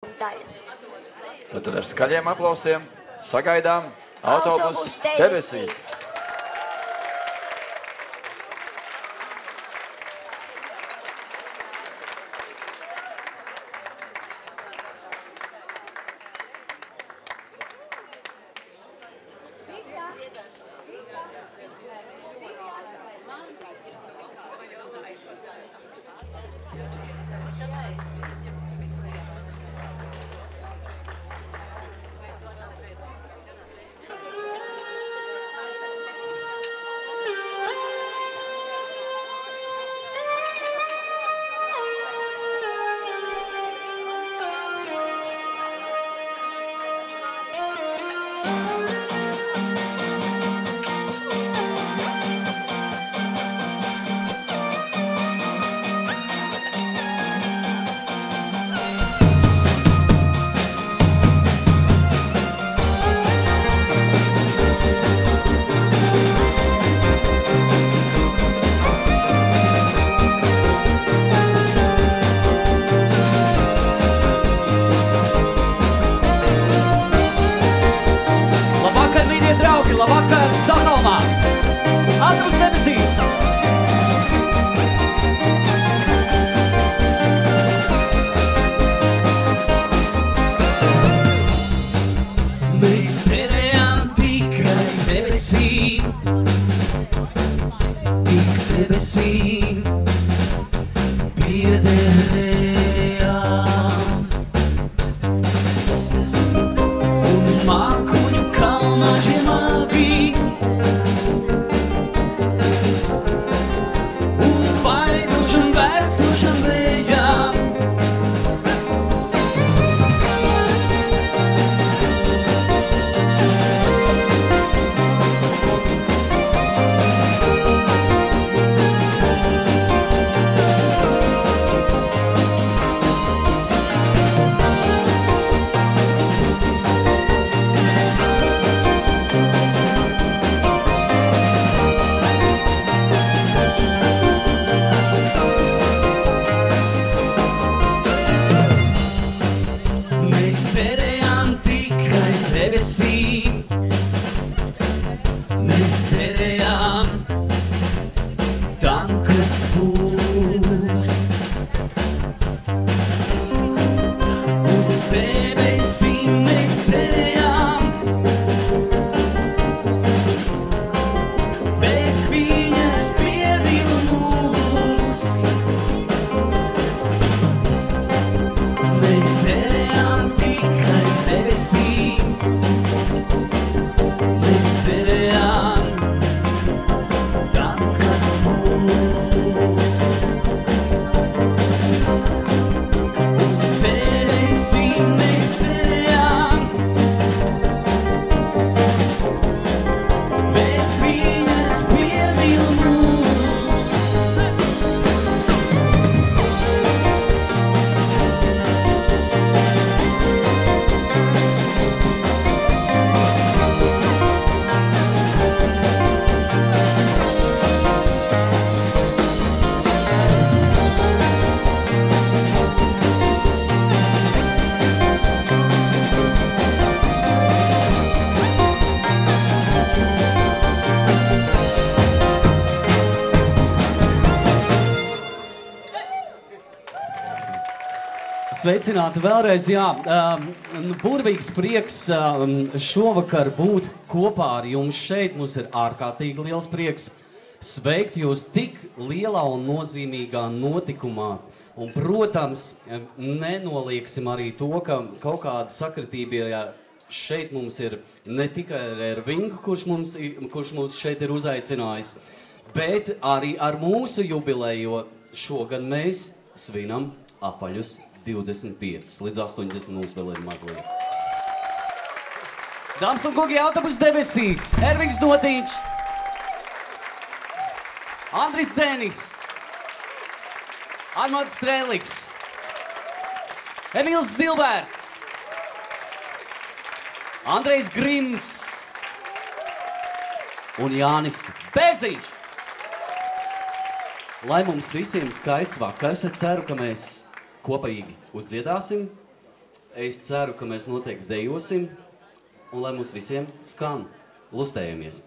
Tad ar skaļiem aplausiem sagaidām autobusu debesīs. Labvakar, Stokholmā! Autobusu debesīs! Mēs cerējām tikai debesīm, tik debesīm piederējām. Un Mākuņu kalnā žiemā mēs cerējām tam, kas būs. Uz debesīm mēs cerējām, bet viņas pievila mūs. Mēs cerējām tikai debesīm, mēs cerējām tam, kas būs. Uz debesīm mēs cerējām, bet viņas pievila mūs. Sveicināti vēlreiz, jā. Burvīgs prieks šovakar būt kopā ar jums šeit. Mums ir ārkārtīgi liels prieks sveikt jūs tik lielā un nozīmīgā notikumā. Un, protams, nenolieksim arī to, ka kaut kāda sakritība ir šeit mums ir ne tikai ar Ervingu, kurš mums šeit ir uzaicinājis, bet arī ar mūsu jubileju, jo šogad mēs svinam apaļus 25, līdz 80 mums vēl ir mazliet. Dāmas un kungi, autobusu debesīs, Ervings Notīņš, Andris Dzēnis, Armāds Strēliks, Emīls Zilbērts, Andrejs Grims un Jānis Bērziņš. Lai mums visiem skaists vakars, es ceru, ka mēs kopīgi uzdziedāsim Es ceru, ka mēs noteikti dejosim, un lai mums visiem skan. Lustējamies!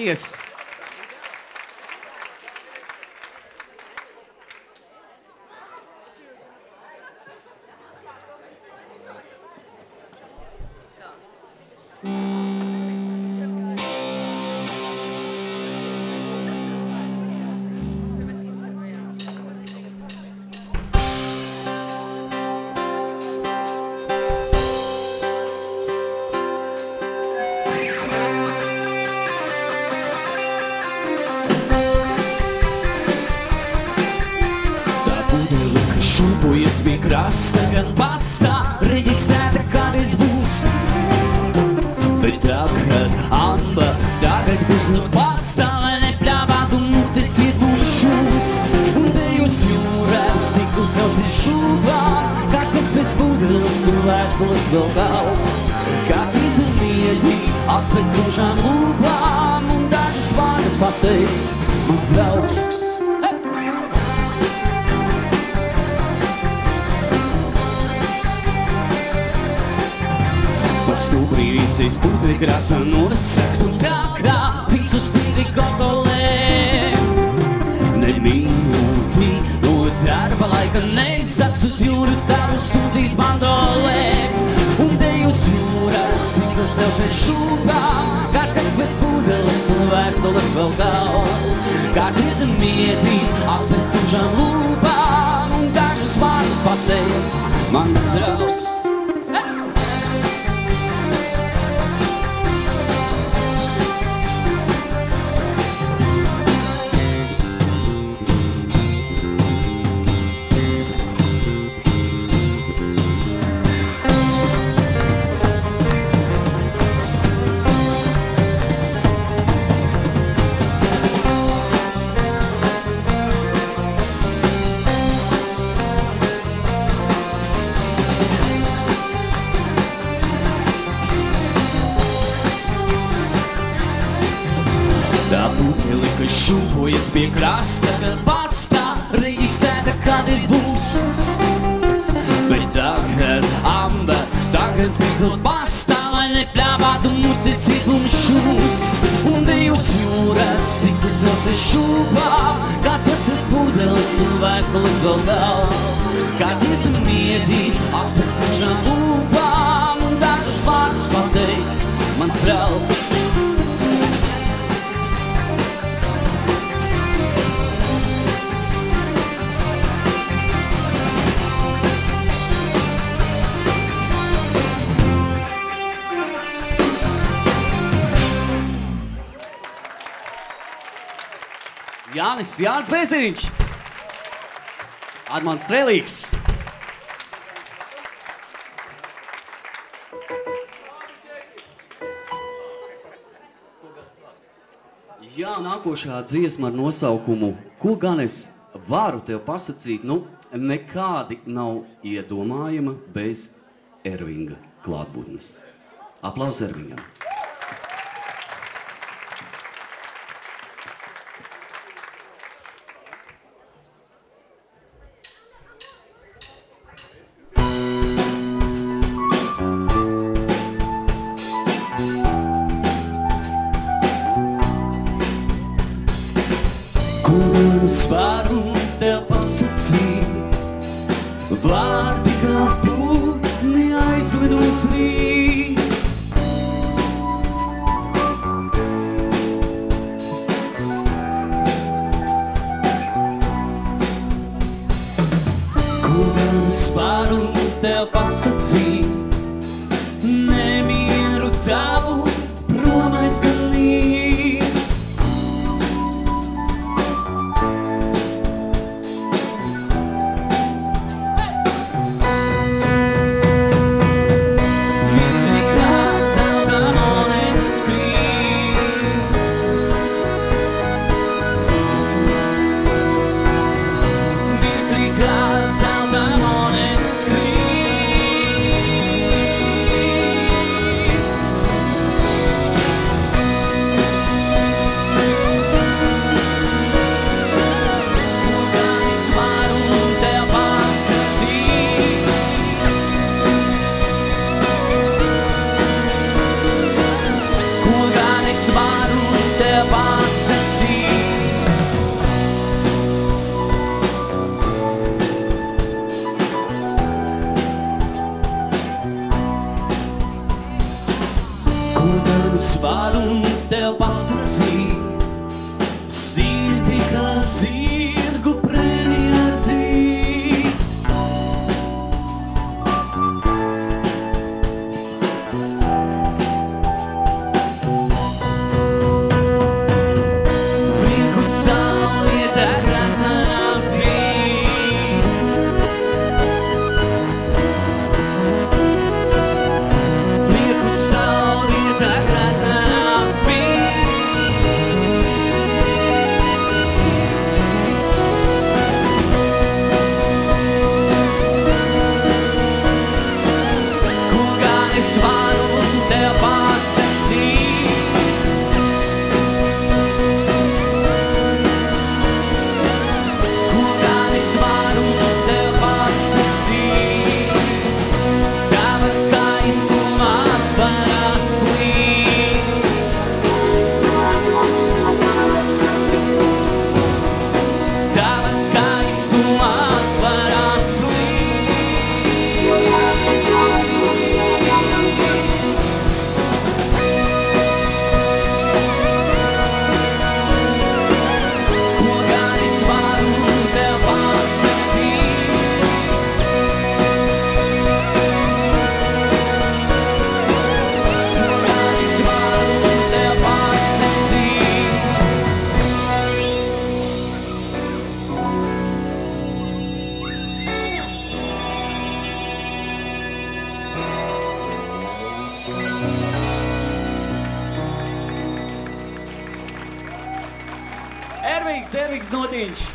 Paldies! Šūpojies bija krasta, gan pastā, reģistrēta, kad es būs. Bet tagad, Amba, tagad būs no pastā, lai nepļāvātu un vēstules vēl daudz. Kāds izmietīs, aks pēc tužām lūpām un dažas vārdas pateiks, mans draugs. Stubrī visais putri krāsā nosaks un tā kā visu stīri kontrolē. Ne minūti no darba laika neizsaks uz jūru tavu sūtīs bandolē. Un dejus jūras tikos tev šeit šūpā, kāds pēc pudeles un vēstules vēl daudz. Kāds izmietīs, aks pēc tužām lūpām un dažas vārdas pateiks, mans draugs. Šūpojas pie krasta, kad pastā reģistrēta kādreiz būs. Bet tagad, Amba, tagad beidzot pastā, lai nepļāvātu mutis ir mums šūs. Un divas jūras tiklis nav se šūpā, kāds atcer pudeles un vēstules vēl daudz. Kāds izmietīs, aks pēc tužām lūpām un dažas vārdas pateiks, mans draugs. Jānis Bēziņš, Armands Strēlīgs. Jā, nākošā dziesma ar nosaukumu Ko gan es varu tev pasacīt, nekādi nav iedomājama bez Ervinga klātbūtnes. Aplaus Ervingam. Varu tev pasacīt, vārdi kā putni aizlidos rīt. Ko gan es varu tev pasacīt, nemieru tavu prom aizganīt. Mirkli kā zelta monētas krīt. Ervīgs Notiņš.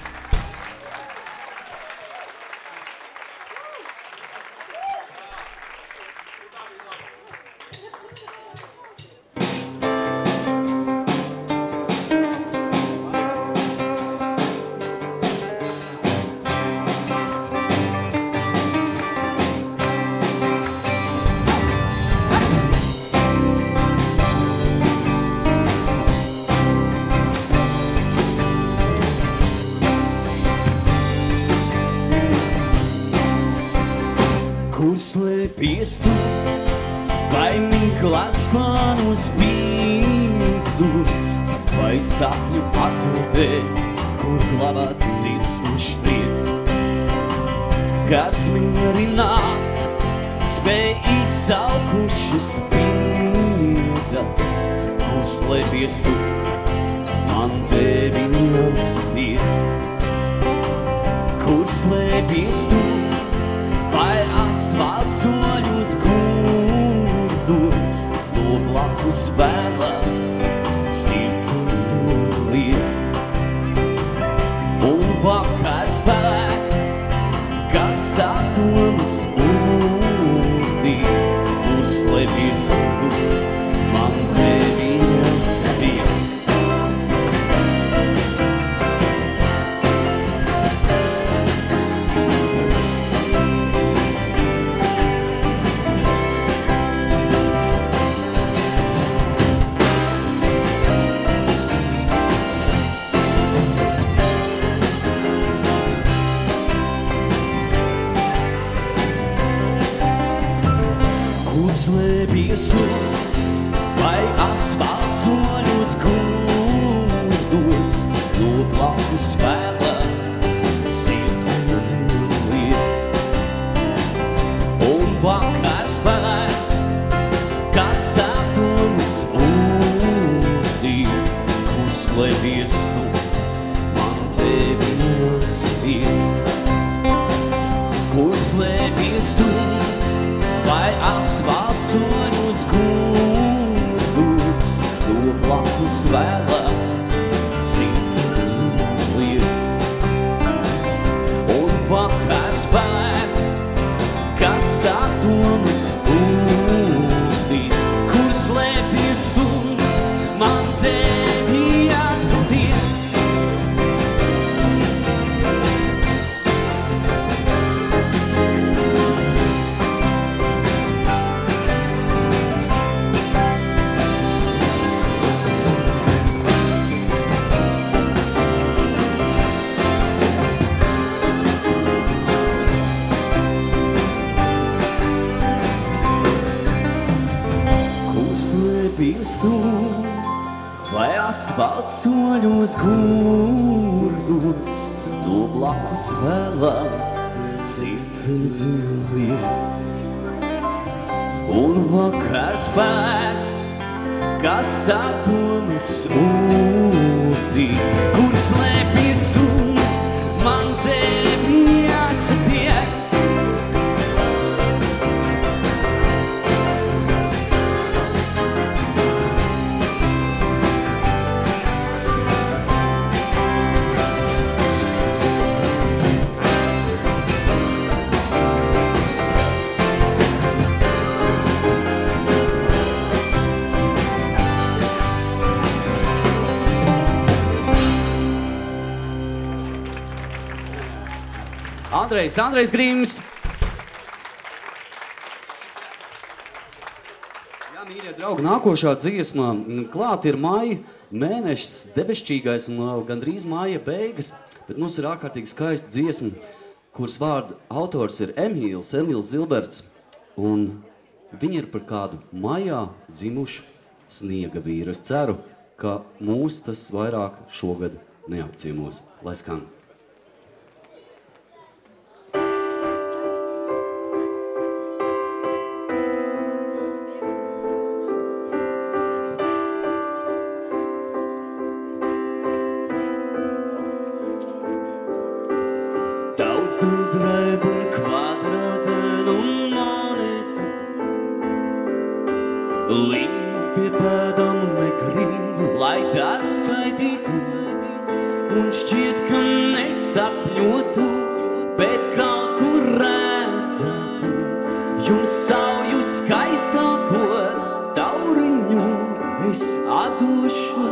Slēpies tu, vai miglas klānus bīzus, vai sapņu pazudē, kur glabāts sirsnišs prieks. Kas mierināt, spēj izsaukušas vietas, kur slēpies tu, man tevi jāsatiek. Kur slēpies tu, vai asfalts soļus gurdos, no blakus vēlā sirds uzliek. Un vakars spēks, kas atomas ūdī, kur slēpies tu, man tevi jāsatiek. Slēpies tu, vai asfalts soļus gurdos, no blakus vēlā sirds uzliek. Un vakars spēks, kas atomas ūdī, kur slēpies tu, man tevi jāsatiek. Kur slēpies tu, vai asfalts soļus gurdos, no blakus vēlā sirds uzliek. Un vakars spēks, kas atomas ūdī, kur slēpies tu, man tevi jāsatiek. Slēpies tu, vai asfalts soļos gurdos, no blakus vēlā sirds uzliek. Un vakars spēks, kas atomas ūdī, kur slēpies tu, man tevi jāsatiek. Andrejs Grims. Jā, mīļie draugi, nākošā dziesmā klāt ir maija mēnešs, debesšķīgais un gandrīz maija beigas, bet mums ir ārkārtīgi skaista dziesma, kuras vārda autors ir Emīls Zilberts, un viņi ir par kādu maijā dzimušu sniega vīru. Es ceru, ka mūs tas vairāk šogad neapciemos. Lai skan! Daudz reibu un kvadrātēnu monetu, līdz pie pēdām negribu, lai tas skaitītu. un šķiet, ka nesapņotu, bet kaut kur redzētu. Jums sauju skaistāko tauriņu es atdošu.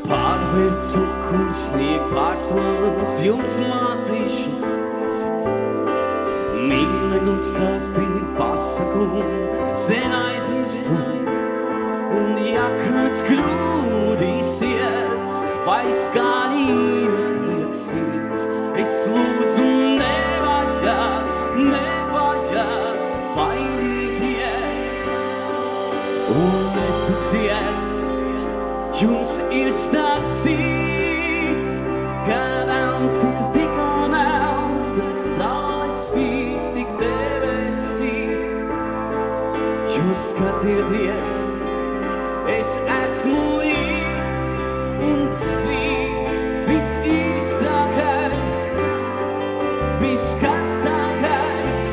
Pārvērt cukuru, sniegt pārslas, jums mācīšu. Mīlēt un stāstīt pasaku, sen aizmirstu. Un ja kāds kļūdīsies, vai skaņi iekliksies, es lūdzu nevajag baidīties. Un neticiet, jums ir stāstījis, ka velns ir tikā melns un saule spīd tik debesīs. Jūs skatieties, es esmu īsts un cīts, visīstākais, viskarstākais,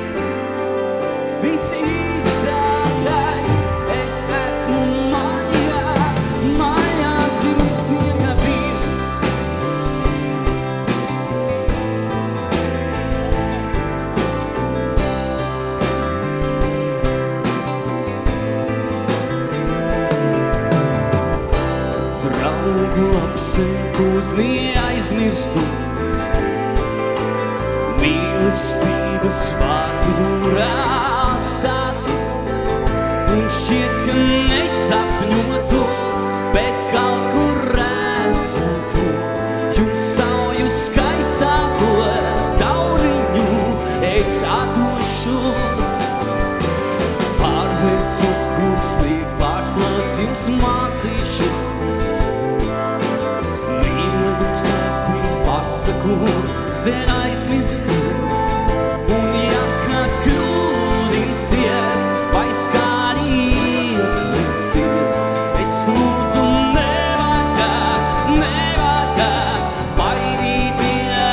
visīstākais. Es esmu mājā dzimis sniega vīrs. Draugu apsekus neaizmirstu, mīlestības vārdu jūrā atstātu. Un šķiet, ka nesapņotu, bet kaut kur redzētu. Jums sauju skaistāko tauriņu es atdošu. Pārvērt cukuru, sliekt pārslas, jums mācīšu. Mīlēt un stāstīt pasaku, sen aizmirstu. Un ja kāds kļūdīsies, vai skaņi iekliksies, es lūdzu nevajag baidīties.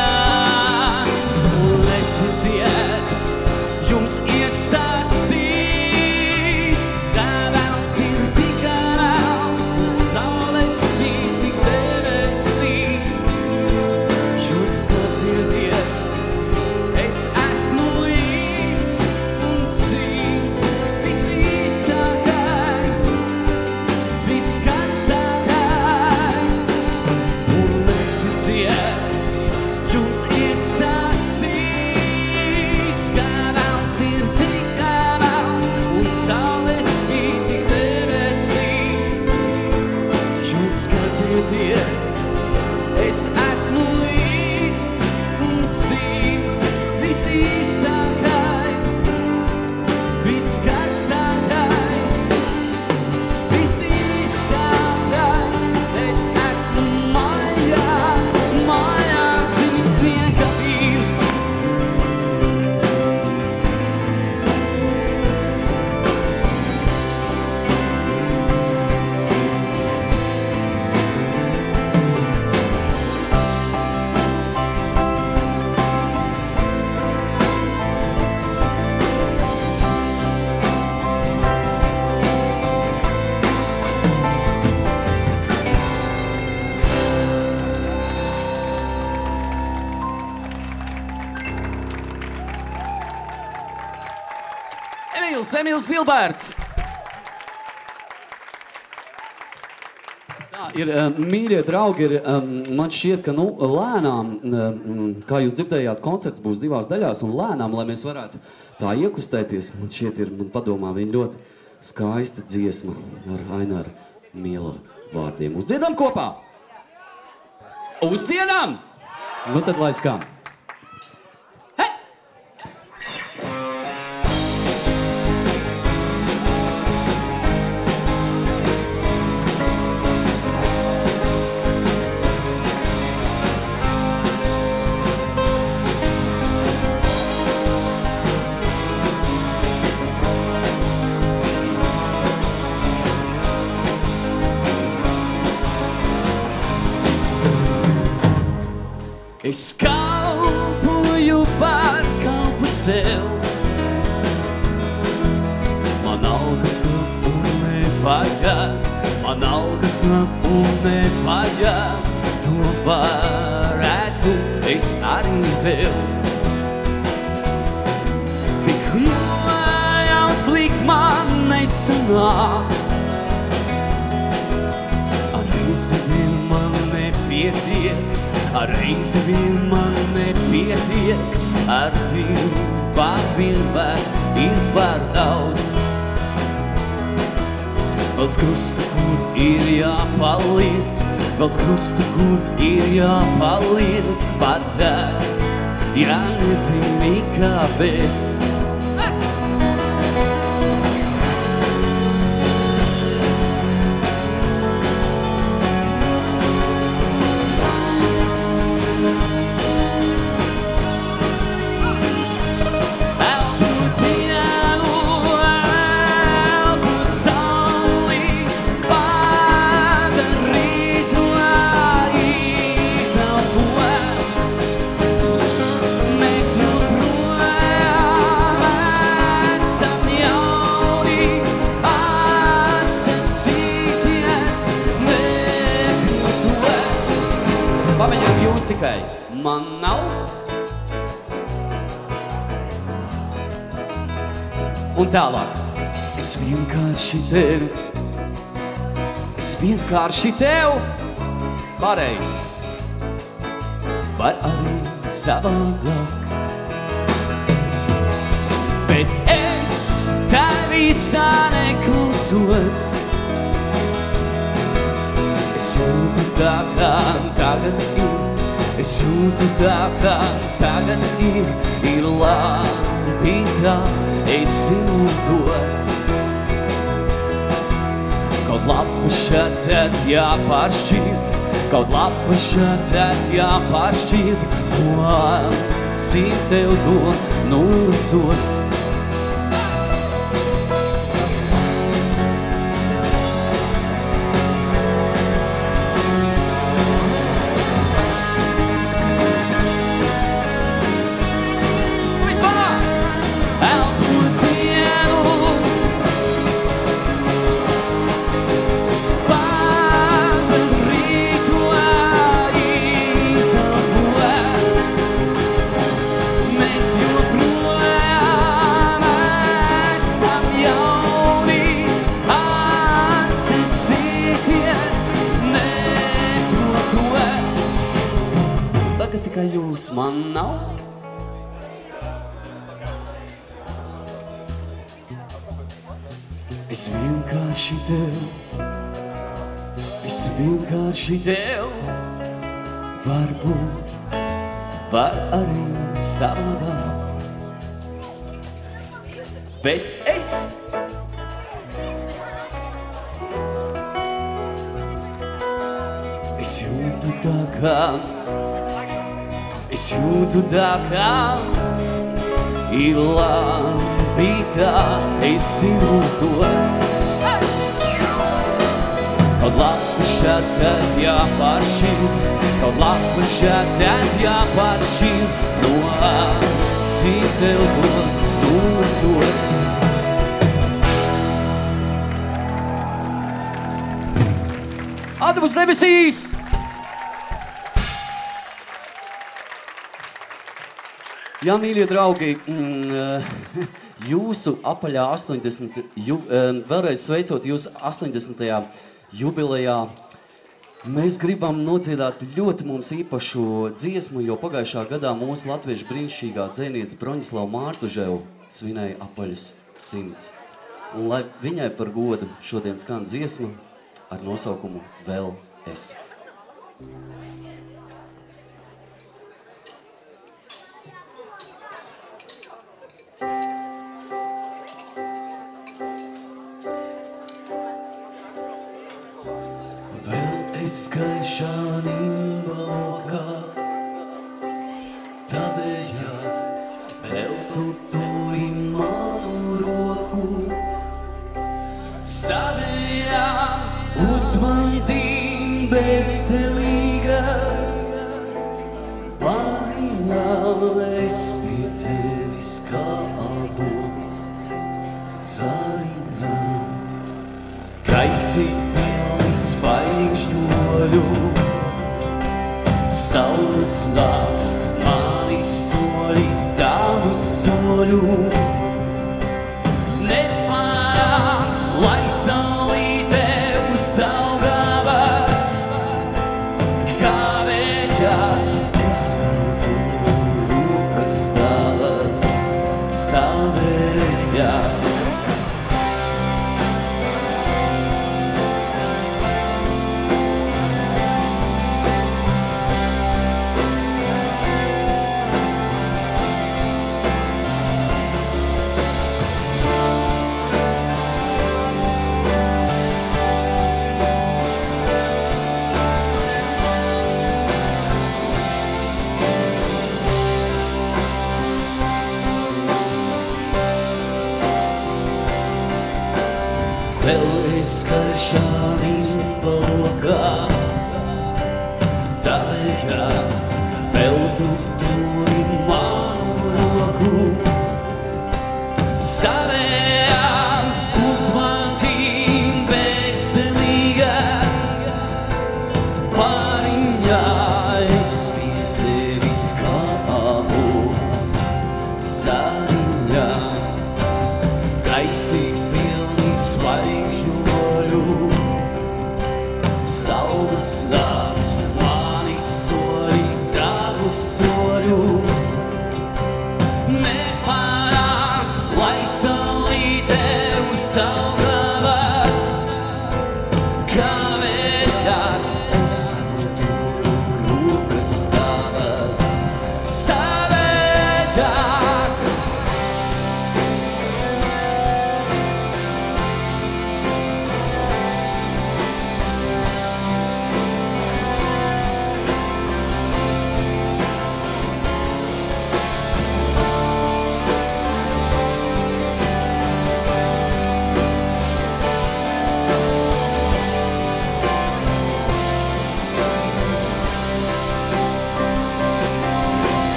Un neticiet, jums ir stāstījis, ka velns ir tikai velns un saule spīd tik debesīs. Jūs skatieties, es esmu īsts un cīts, visīstākais, viskarstākais. Un neticiet, jums ir stāstījis, ka velns ir tikai velns un saule spīd tik debesīs. Jūs skatieties, es esmu īsts un cīts, visīstākais, viskarstākais, visīstākais. Es esmu mājā dzimis sniega vīrs. Emīls Zilberts. Tā ir, mīļie draugi, man šķiet, ka lēnām, kā jūs dzirdējāt, koncerts būs divās daļās, un lēnām, lai mēs varētu tā iekustēties, man šķiet man padomā viņa ļoti skaista dziesma ar Aināru Mielavu vārdiem. Uzdziedam kopā! Uzdziedam! Nu tad lai skan. Hei! Es kalpoju par kalpu sev. Man algas nav un nevajag, man algas nav un nevajag. varētu es arī tev. Tik mājās likt man nesanāk, reizi vien man nepietiek, reizi vien man nepietiek, ar divu vienmēr ir par daudz. Velc krustu, kur ir jāpaliek, velc krustu, kur ir jāpaliek, pat tā, ja nezini kāpēc. Pamēģinām jūs tikai. Man nav. Un tālāk. Es vienkārši tev. Pareizi. Var arī savādāk. Bet es tā visā neklusos. Es jūtu tā kā tagad ir, es jūtu tā kā tagad ir labi tā, es zinu to. Kaut lapuša tad jāpāršķir, kaut lapuša tad jāpāršķir, cik tev to nolasot. Tagad tikai jūs man nav. Es vienkārši tev, varbūt, var arī savādāk. Bet es jūtu tā kā, ir labi tā, es zinu to. Kaut lapuša tad jāpāršķir, kaut lapuša tad jāpāršķir, no cik tev to nolasot. Atpūs debesīs! Jā, mīļie draugi, jūsu apaļā 80, vēlreiz sveicot jūs 80. jubilejā, mēs gribam nodziedāt ļoti mums īpašu dziesmu, jo pagājušā gadā mūsu latviešu brīnišķīgā dzejniece Broņislava Mārtuževa svinēja apaļus 100. Un lai viņai par godu šodien skan dziesma ar nosaukumu Vēl es. Skaišā nimbalokā tavējā, vēl tu turi manu roku. Savējā uzmantīm bezdelīga, pāriņā es pie tevis kā abos zariņā. Kaisi pilni svaigžņoļu, saules nāks, mani soļi, tavu soļus. Nepanāks, lai saulīte uz Daugavas, kavēķās, es vilku rokas tavas, savējās. Vēl es karšā nimba lokā, tavējā, vēl tu turi manu roku. Savējām uzmantīm bezdelīgas, pāriņā es pie tevis kāpos, sariņā, gaisi pilni zvaigžņoļu, saules nāks, mani soļi, tavu soļus. Nepanāks, lai saulīte uz Daugavas, kavēķās, es vilku rokas tavas, savējās.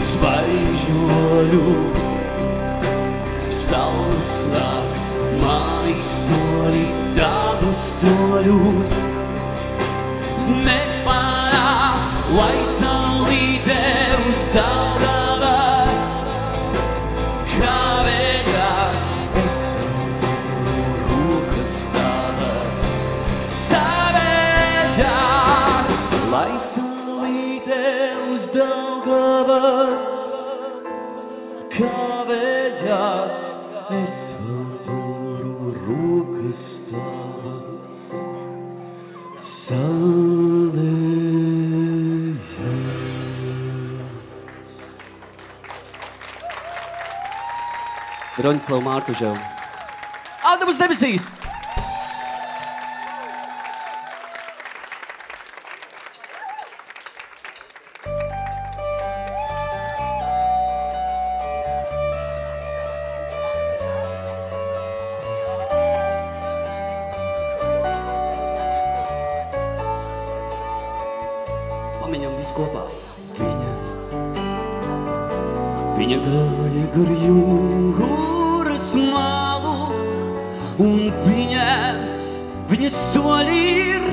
Zvaigžņoļu, saules nāks, mani soļi, tavu soļus. Nepanāks, lai saulīte uz Daugavas, kavēķās, es vilku rokas tavas, savējās. Lai saulīte uz Daugavas, kavēķās, es vēl turu rokas tavas, savējās. Broņislavu Mārtuževu. Autobus debesīs! Pamiņam visu kopā. Viņa gāja gar jūras malu, un viņas soļi ir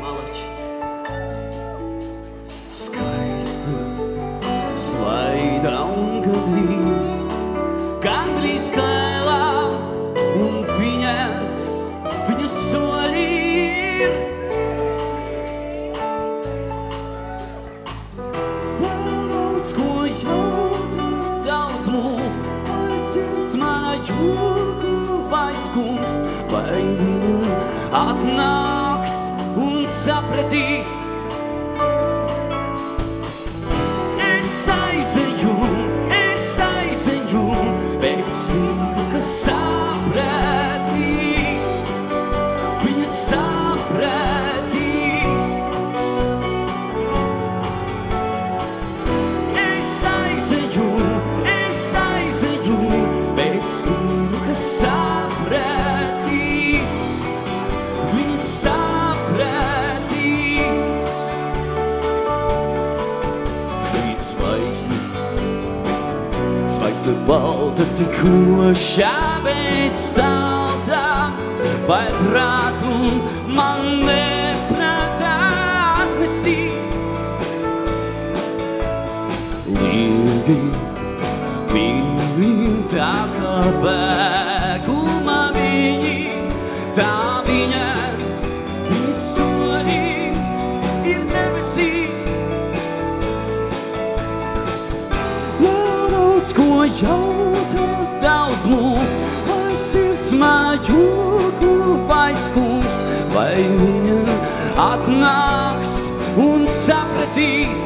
Malači. skaista, slaida un gandrīz kailā, un viņas soļi ir daudz ko jautu, daudz mūst, vai sirds mana jūku vai skumst, vai viņa atnāks un sapratīs. Es aizeju, bet zinu, ka sapratīs, viņa sapratīs. balta tikošā, bet stalta vai prātu man neprātā atnesīs. Ilgi viņi tā kā bēguma viņi, tā viņas soļi ir debesīs. Daudz ko jautā, daudz mūs, vai sirds mana joku vai skumst, vai viņa atnāks un sapratīs.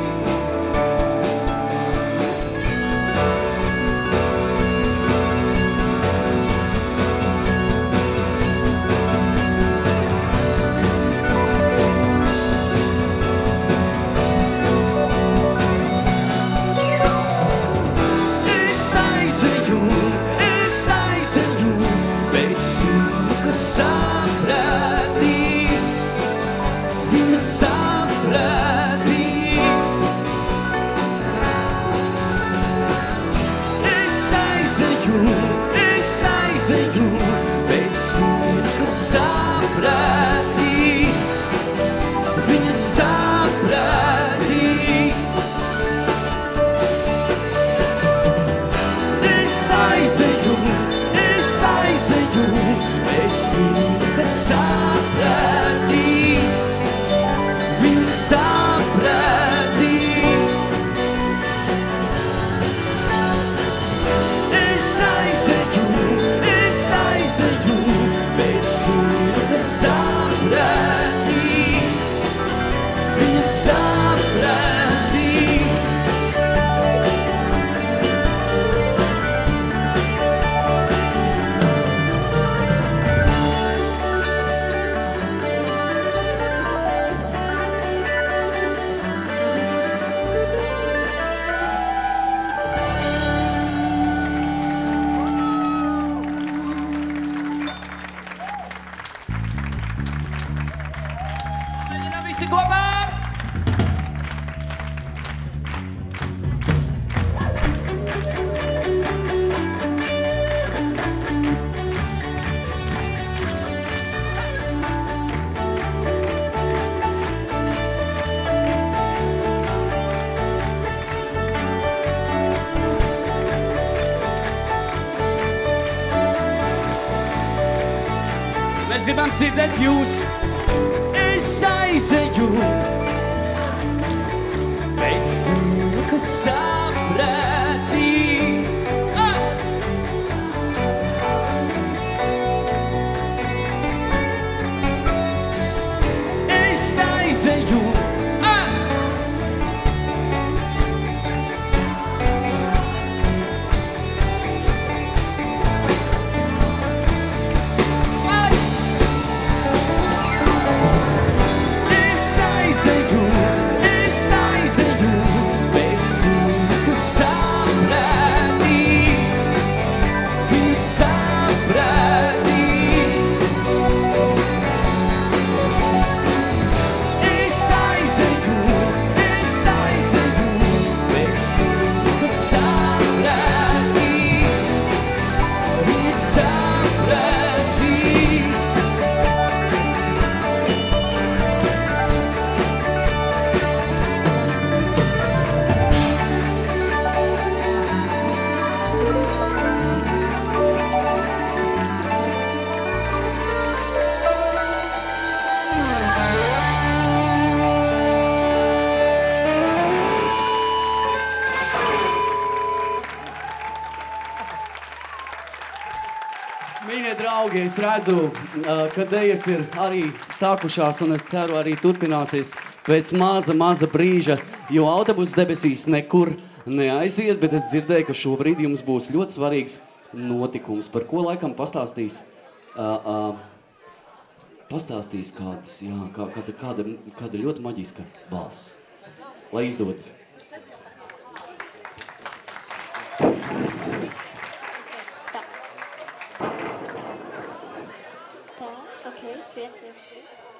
Mēs gribam dzirdēt jūs. Es aizeju, bet zinu, ka sapratīs. Es aizeju, mīļie draugi, es redzu, ka dejas ir arī sākušās, un es ceru arī turpināsies pēc maza brīža, jo autobus debesīs nekur neaiziet, bet es dzirdēju, ka šobrīd jums būs ļoti svarīgs notikums, par ko laikam pastāstīs kāds, jā, kāda ļoti maģiska balss. Lai izdodas. Tā, ok, 1, 2, 3.